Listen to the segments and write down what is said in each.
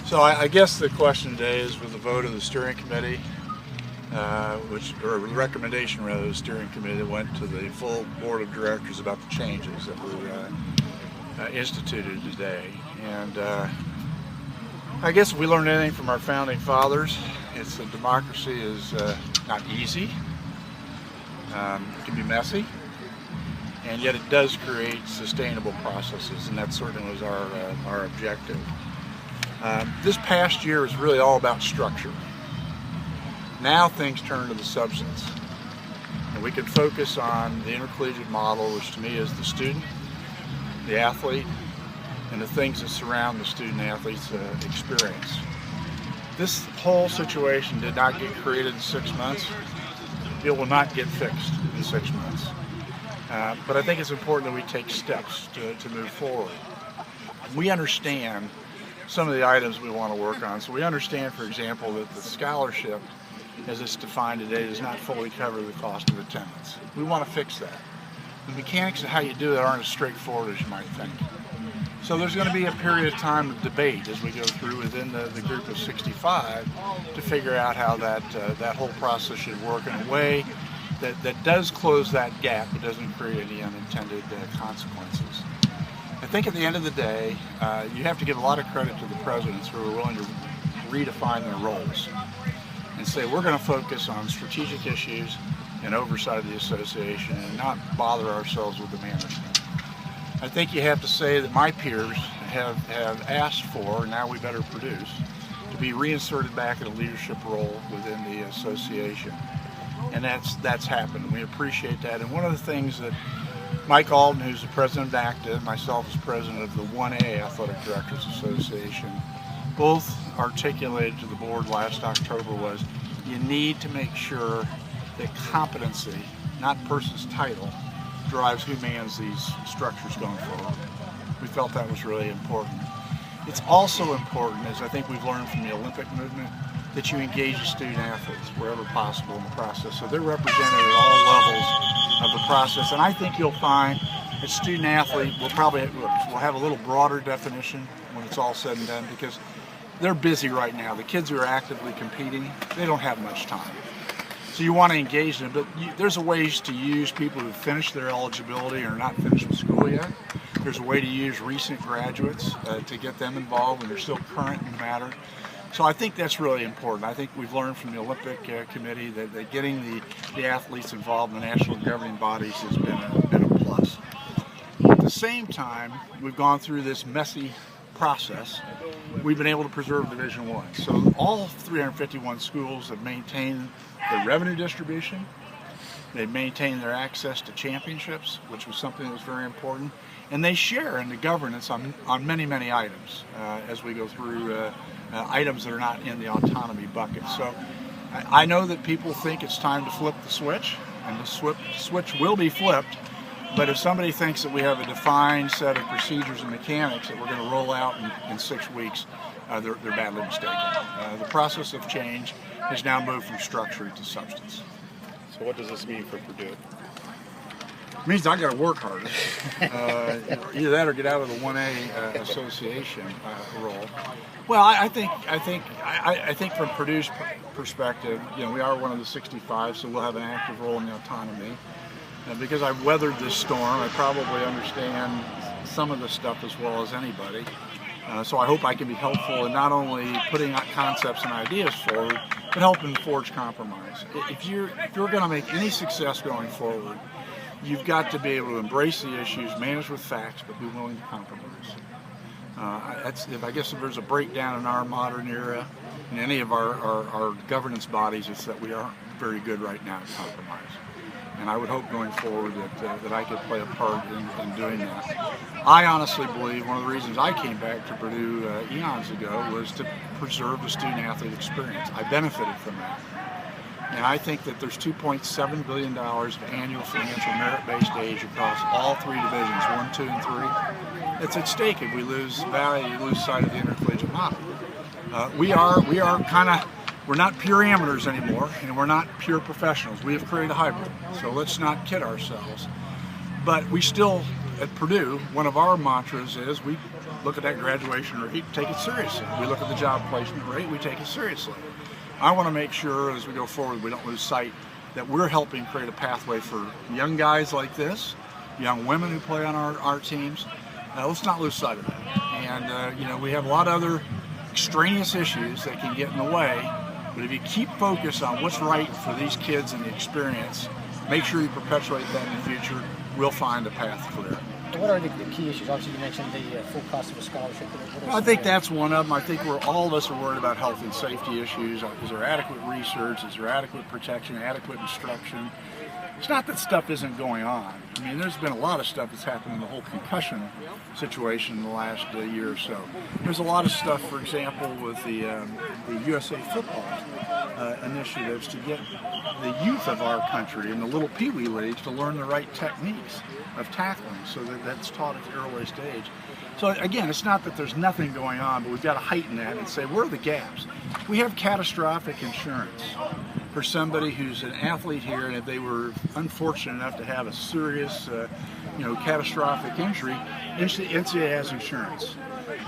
So I guess the question today is, with the vote of the steering committee, or the recommendation rather of the steering committee that went to the full board of directors about the changes that were instituted today. And I guess if we learned anything from our founding fathers, it's that democracy is not easy. It can be messy, and yet it does create sustainable processes, and that certainly was our objective. This past year is really all about structure. Now things turn to the substance, and we can focus on the intercollegiate model, which to me is the student, the athlete, and the things that surround the student-athlete's experience. This whole situation did not get created in 6 months. It will not get fixed in 6 months. But I think it's important that we take steps to move forward. We understand some of the items we want to work on. So we understand, for example, that the scholarship, as it's defined today, does not fully cover the cost of attendance. We want to fix that. The mechanics of how you do it aren't as straightforward as you might think. So there's going to be a period of time of debate as we go through within the group of 65 to figure out how that whole process should work in a way that does close that gap but doesn't create any unintended consequences. I think at the end of the day, you have to give a lot of credit to the presidents who are willing to redefine their roles and say we're going to focus on strategic issues and oversight of the association and not bother ourselves with the management. I think you have to say that my peers have asked for, and now we better produce, to be reinserted back in a leadership role within the association. And that's happened. We appreciate that. And one of the things that Mike Alden, who's the president of ACTA, and myself as president of the 1A Athletic Directors Association, both articulated to the board last October was you need to make sure that competency, not person's title, drives who mans these structures going forward. We felt that was really important. It's also important, as I think we've learned from the Olympic movement, that you engage the student athletes wherever possible in the process. So they're represented at all levels of the process. And I think you'll find that student athlete will have a little broader definition when it's all said and done, because they're busy right now. The kids who are actively competing, they don't have much time. So you want to engage them, but there's a ways to use people who finished their eligibility or are not finished with school yet. There's a way to use recent graduates to get them involved when they're still current in the matter. So I think that's really important. I think we've learned from the Olympic Committee that getting the athletes involved in the national governing bodies has been a plus. At the same time, we've gone through this messy process. We've been able to preserve Division I. So all 351 schools have maintained their revenue distribution. They've maintained their access to championships, which was something that was very important. And they share in the governance on many, many items as we go through items that are not in the autonomy bucket. So I know that people think it's time to flip the switch, and the switch will be flipped. But if somebody thinks that we have a defined set of procedures and mechanics that we're going to roll out in 6 weeks, they're badly mistaken. The process of change has now moved from structure to substance. So what does this mean for Purdue? It means I got to work harder. Either that or get out of the 1A association role. Well, I think from Purdue's perspective, we are one of the 65, so we'll have an active role in the autonomy. Because I've weathered this storm, I probably understand some of the stuff as well as anybody. So I hope I can be helpful in not only putting out concepts and ideas forward, but helping forge compromise. If you're going to make any success going forward, you've got to be able to embrace the issues, manage with facts, but be willing to compromise. I guess if there's a breakdown in our modern era, in any of our governance bodies, it's that we aren't very good right now at compromise. And I would hope going forward that I could play a part in doing that. I honestly believe one of the reasons I came back to Purdue eons ago was to preserve the student-athlete experience. I benefited from that. And I think that there's $2.7 billion of annual financial merit-based aid across all 3 divisions, 1, 2, and 3. It's at stake if we lose value, lose sight of the intercollegiate model. We're not pure amateurs anymore, and we're not pure professionals. We have created a hybrid, so let's not kid ourselves. But we still, at Purdue, one of our mantras is we look at that graduation rate, take it seriously. We look at the job placement rate, we take it seriously. I want to make sure as we go forward we don't lose sight that we're helping create a pathway for young guys like this, young women who play on our teams. Let's not lose sight of that. And we have a lot of other extraneous issues that can get in the way, but if you keep focused on what's right for these kids and the experience, make sure you perpetuate that in the future, we'll find a path clear. What are the key issues? Obviously, you mentioned the full cost of a scholarship. I think that's one of them. I think all of us are worried about health and safety issues. Is there adequate research? Is there adequate protection, adequate instruction? It's not that stuff isn't going on. I mean, there's been a lot of stuff that's happened in the whole concussion situation in the last year or so. There's a lot of stuff, for example, with the USA football initiatives to get the youth of our country in the little peewee leagues to learn the right techniques of tackling, so that's taught at the earliest age. So again, it's not that there's nothing going on, but we've got to heighten that and say, where are the gaps? We have catastrophic insurance for somebody who's an athlete here, and if they were unfortunate enough to have a serious, catastrophic injury, NCAA has insurance.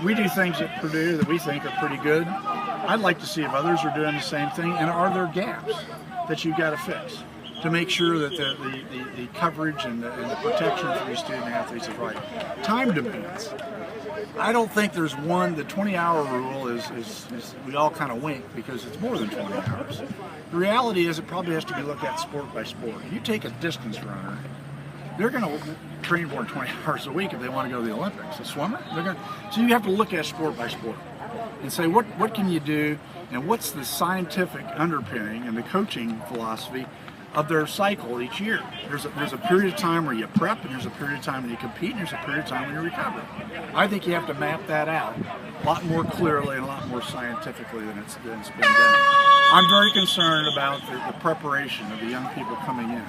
We do things at Purdue that we think are pretty good. I'd like to see if others are doing the same thing, and are there gaps that you've got to fix to make sure that the coverage and the protection for these student athletes is right. Time demands. I don't think there's one. The 20-hour rule is we all kind of wink because it's more than 20 hours. The reality is it probably has to be looked at sport by sport. If you take a distance runner, they're going to train more than 20 hours a week if they want to go to the Olympics. A swimmer, so you have to look at sport by sport and say what can you do, and what's the scientific underpinning and the coaching philosophy of their cycle each year. There's a period of time where you prep, and there's a period of time when you compete, and there's a period of time when you recover. I think you have to map that out a lot more clearly and a lot more scientifically than it's been done. I'm very concerned about the preparation of the young people coming in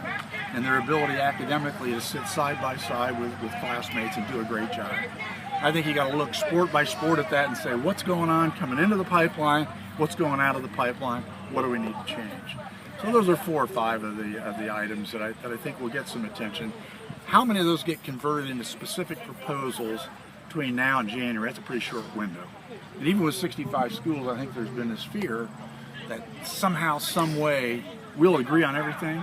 and their ability academically to sit side by side with classmates and do a great job. I think you got to look sport by sport at that and say, what's going on coming into the pipeline, what's going out of the pipeline, what do we need to change? So those are 4 or 5 of the items that I think will get some attention. How many of those get converted into specific proposals between now and January? That's a pretty short window. And even with 65 schools, I think there's been this fear that somehow, some way, we'll agree on everything.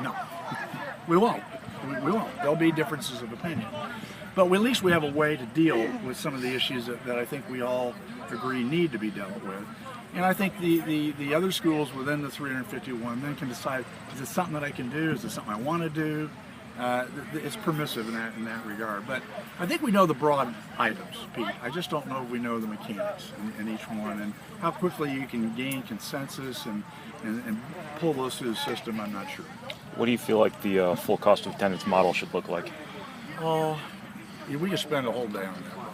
No, we won't. We won't. There'll be differences of opinion. But at least we have a way to deal with some of the issues that I think we all agree need to be dealt with. And I think the other schools within the 351 then can decide, is it something that I can do? Is it something I want to do? It's permissive in that regard. But I think we know the broad items, Pete. I just don't know if we know the mechanics in each one, and how quickly you can gain consensus and pull those through the system, I'm not sure. What do you feel like the full cost of attendance model should look like? Oh, we could spend a whole day on that, Brian.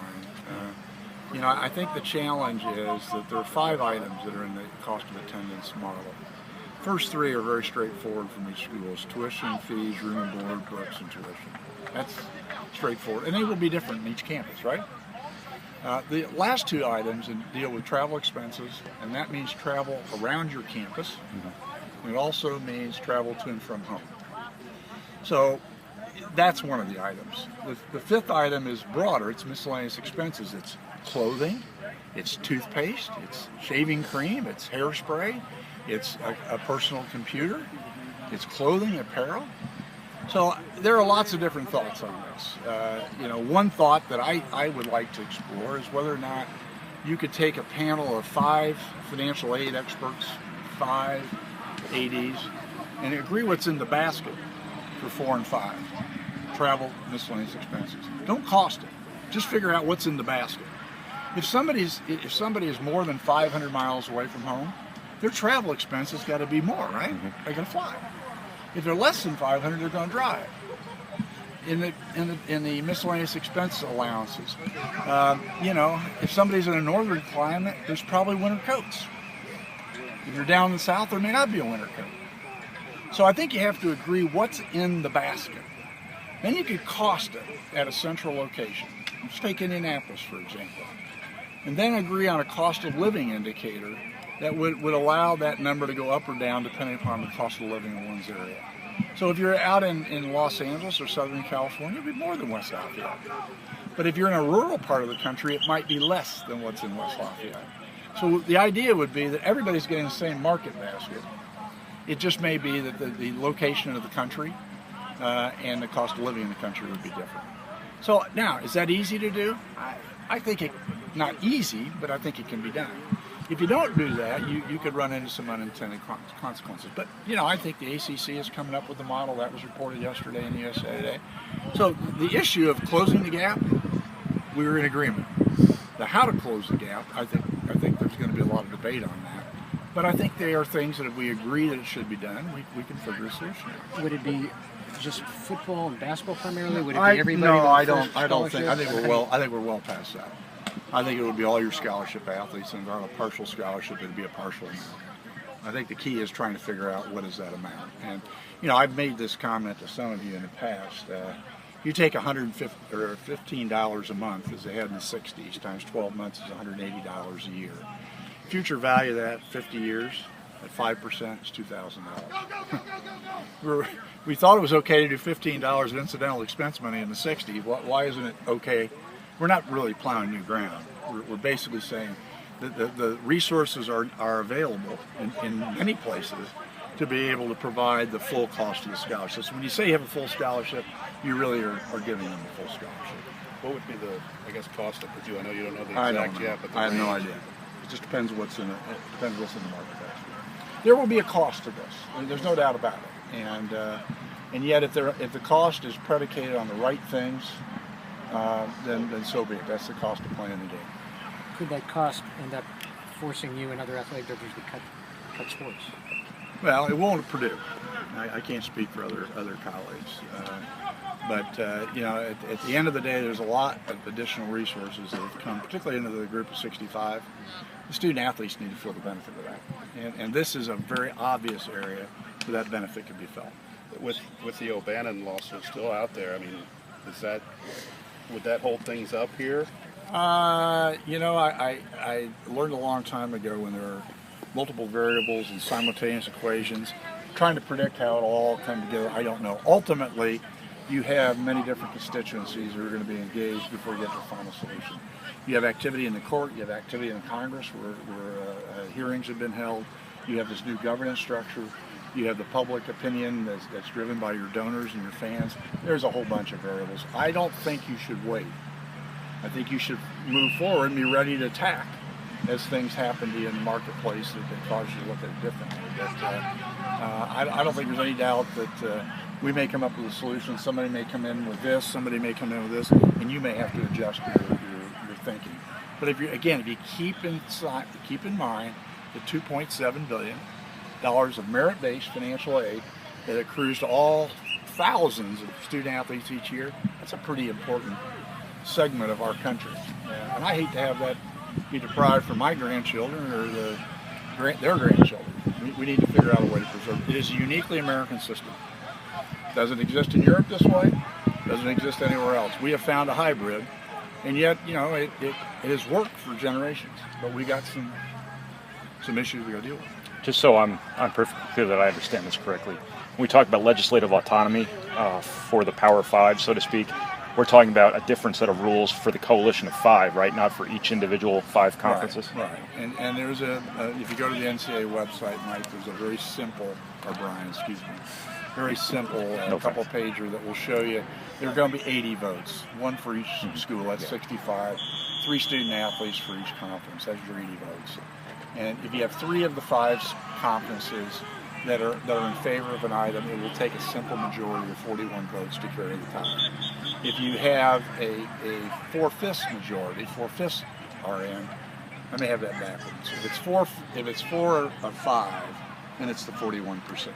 I think the challenge is that there are 5 items that are in the cost of attendance model. First 3 are very straightforward from these schools: tuition, fees, room and board, books, and tuition. That's straightforward. And they will be different in each campus, right? The last 2 items deal with travel expenses, and that means travel around your campus. Mm-hmm. And it also means travel to and from home. So that's one of the items. The 5th item is broader. It's miscellaneous expenses. It's clothing, it's toothpaste, it's shaving cream, it's hairspray, it's a personal computer, it's clothing, apparel. So there are lots of different thoughts on this. One thought that I would like to explore is whether or not you could take a panel of 5 financial aid experts, 5 ADs, and agree what's in the basket for 4 and 5. Travel, miscellaneous expenses. Don't cost it. Just figure out what's in the basket. If somebody is more than 500 miles away from home, their travel expenses got to be more, right? Mm-hmm. They're going to fly. If they're less than 500, they're going to drive. In the miscellaneous expense allowances, if somebody's in a northern climate, there's probably winter coats. If you're down in the south, there may not be a winter coat. So I think you have to agree what's in the basket. Then you could cost it at a central location. Let's take Indianapolis, for example. And then agree on a cost of living indicator that would allow that number to go up or down depending upon the cost of living in one's area. So if you're out in Los Angeles or Southern California, it'd be more than West Lafayette. But if you're in a rural part of the country, it might be less than what's in West Lafayette. So the idea would be that everybody's getting the same market basket. It just may be that the location of the country and the cost of living in the country would be different. So now, is that easy to do? I think not easy, but I think it can be done. If you don't do that, you could run into some unintended consequences. But, I think the ACC is coming up with a model that was reported yesterday in the USA Today. So the issue of closing the gap, we were in agreement. The how to close the gap, I think there's going to be a lot of debate on that. But I think there are things that if we agree that it should be done, we can figure a solution out. Would it be just football and basketball primarily? Would it be everybody? No, I don't think. I think we're well past that. I think it would be all your scholarship athletes, and on a partial scholarship, it'd be a partial amount. I think the key is trying to figure out what is that amount. And I've made this comment to some of you in the past. You take $15 a month, as they had in the '60s, times 12 months is $180 a year. Future value of that 50 years at 5% is $2,000. We thought it was okay to do $15 of incidental expense money in the '60s. Why isn't it okay? We're not really plowing new ground. We're basically saying that the resources are available in many places to be able to provide the full cost of the scholarship. So when you say you have a full scholarship, you really are giving them a full scholarship. What would be the, cost of Purdue? I know you don't know the I exact don't yet, know. but I have no idea. It just depends what's in the market basket. There will be a cost to this. There's no doubt about it. And yet, if the cost is predicated on the right things, then so be it. That's the cost of playing the game. Could that cost end up forcing you and other athletic directors to cut sports? Well, it won't at Purdue. I can't speak for other colleagues. But at the end of the day, there's a lot of additional resources that have come, particularly into the group of 65. The student athletes need to feel the benefit of that. And this is a very obvious area where that benefit can be felt. With the O'Bannon lawsuit still out there, would that hold things up here? I learned a long time ago when there are multiple variables and simultaneous equations, trying to predict how it'll all come together, I don't know. Ultimately, you have many different constituencies who are going to be engaged before you get to a final solution. You have activity in the court, you have activity in Congress where hearings have been held, you have this new governance structure, you have the public opinion that's driven by your donors and your fans. There's a whole bunch of variables. I don't think you should wait. I think you should move forward and be ready to attack as things happen to you in the marketplace that cause you to look at it differently. But I don't think there's any doubt that we may come up with a solution. Somebody may come in with this, somebody may come in with this, and you may have to adjust your thinking. But if you keep in mind the $2.7 billion of merit-based financial aid that accrues to all thousands of student athletes each year, that's a pretty important segment of our country. And I hate to have that be deprived from my grandchildren or their grandchildren. We need to figure out a way to preserve it. It is a uniquely American system. Doesn't exist in Europe this way, doesn't exist anywhere else. We have found a hybrid, and yet, it has worked for generations, but we got some issues we got to deal with. Just so I'm perfectly clear that I understand this correctly, when we talk about legislative autonomy for the Power Five, so to speak, we're talking about a different set of rules for the coalition of five, right? Not for each individual five conferences. Right. And there's if you go to the NCAA website, Mike, there's a very simple, or Brian, excuse me, very simple couple pager that will show you there are going to be 80 votes, one for each school. That's 65. 3 student athletes for each conference. That's your 80 votes. And if you have 3 of the 5 conferences that are in favor of an item, it will take a simple majority of 41 votes to carry the tie. If you have a 4/5 majority, 4/5 are in, I may have that backwards. If it's 4 of 5, then it's the 41 votes,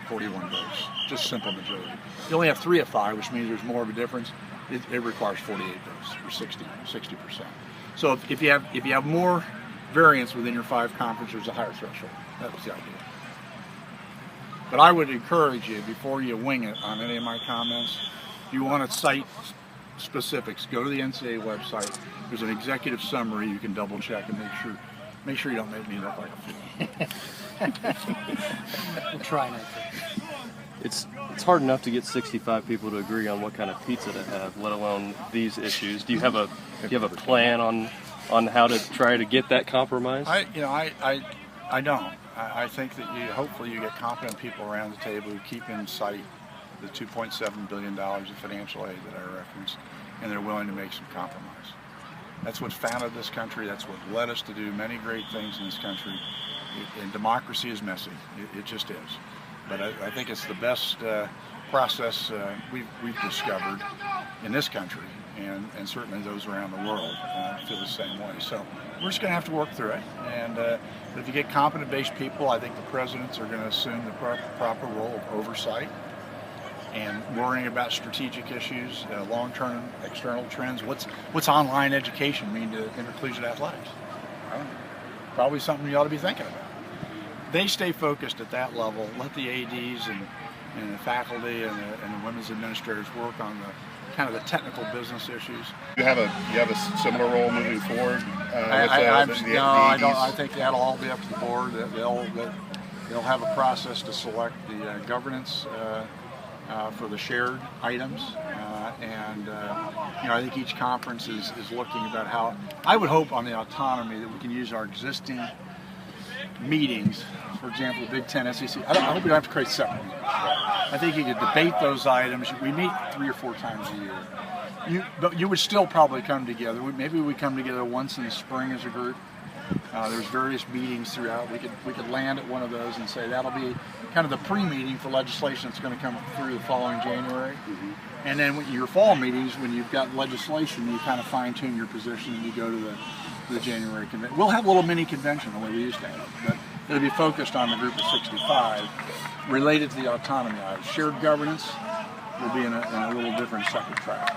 just simple majority. You only have 3 of 5, which means there's more of a difference. It requires 48 votes, or 60%. So if you have more variance within your 5 conferences, there's a higher threshold. That was the idea. But I would encourage you, before you wing it on any of my comments, if you want to cite specifics, go to the NCAA website. There's an executive summary you can double check and make sure you don't make me look like a fool. We'll try not to. it's hard enough to get 65 people to agree on what kind of pizza to have, let alone these issues. Do you have a plan on how to try to get that compromise? I don't. I think that hopefully you get competent people around the table who keep in sight the $2.7 billion of financial aid that I referenced, and they're willing to make some compromise. That's what founded this country. That's what led us to do many great things in this country. And democracy is messy. It just is. But I think it's the best process we've discovered in this country, and certainly those around the world feel the same way. So we're just going to have to work through it. And if you get competent-based people, I think the presidents are going to assume the proper role of oversight and worrying about strategic issues, long-term external trends. What's online education mean to intercollegiate athletics? I don't know. Probably something you ought to be thinking about. They stay focused at that level. Let the ADs and the faculty and the women's administrators work on the kind of the technical business issues. You have a similar role moving forward. I don't. I think that'll all be up to the board. They'll have a process to select the governance for the shared items, and I think each conference is looking about how. I would hope on the autonomy that we can use our existing meetings, for example, the Big Ten, SEC. I hope we don't have to create separate meetings. I think you could debate those items. We meet 3 or 4 times a year. But you would still probably come together. Maybe we come together once in the spring as a group. There's various meetings throughout. We could land at one of those and say that'll be kind of the pre-meeting for legislation that's going to come through the following January. Mm-hmm. And then your fall meetings, when you've got legislation, you kind of fine-tune your position and you go to the January convention. We'll have a little mini convention the way we used to have, but it'll be focused on the group of 65 related to the autonomy. Shared governance will be in a little different separate track.